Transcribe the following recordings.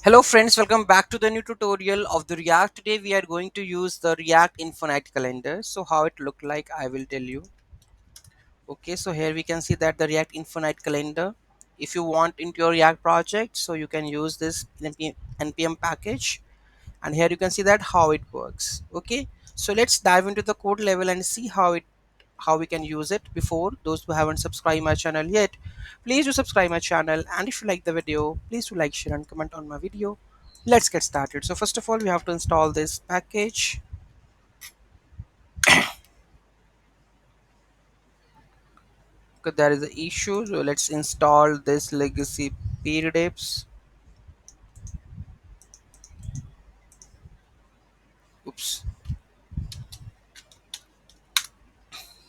Hello friends, welcome back to the new tutorial of the React. Today we are going to use the React Infinite Calendar. So how it look like, I will tell you. Okay, so here we can see that the React Infinite Calendar. If you want into your React project, so you can use this npm package, and here you can see that how it works. Okay, so let's dive into the code level and see how we can use it. Before those who haven't subscribed my channel yet, please do subscribe my channel, and if you like the video, please do like, share and comment on my video. Let's get started. So first of all, we have to install this package. Okay, there is an issue, so let's install this legacy periodips. Oops.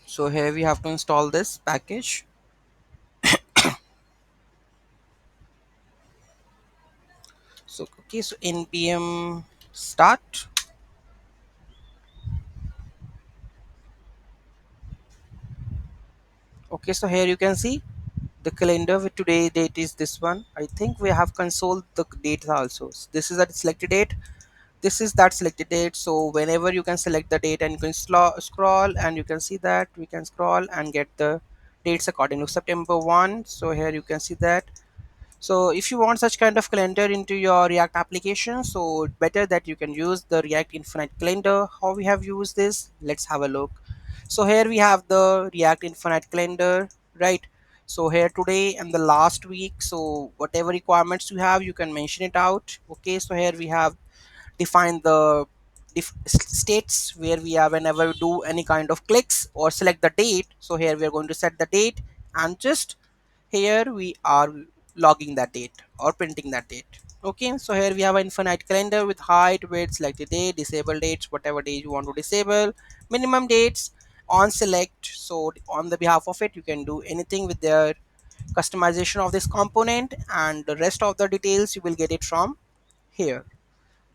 So here we have to install this package. So okay, so npm start. Okay, so here you can see the calendar with today date is this one. I think we have console the dates also. So this is that selected date, this is that selected date. So whenever you can select the date and you can scroll, and you can see that we can scroll and get the dates according to September 1. So here you can see that. So if you want such kind of calendar into your React application, so better that you can use the React Infinite Calendar. How we have used this, let's have a look. So here we have the React Infinite Calendar, right? So here today and the last week, so whatever requirements you have, you can mention it out. Okay, so here we have defined the states where we are whenever we do any kind of clicks or select the date. So here we are going to set the date, and just here we are logging that date or printing that date. Okay, so here we have an infinite calendar with height, width, selected date, disable dates, whatever days you want to disable, minimum dates, on select. So on the behalf of it, you can do anything with their customization of this component, and the rest of the details you will get it from here.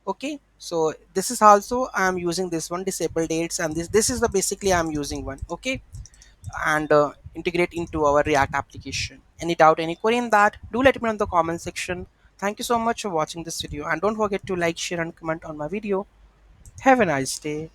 Okay, so this is also I am using this one, disable dates, and this is the basically I'm using one. Okay, and integrate into our React application. Any doubt, any query in that, do let me know in the comment section. Thank you so much for watching this video, and don't forget to like, share and comment on my video. Have a nice day.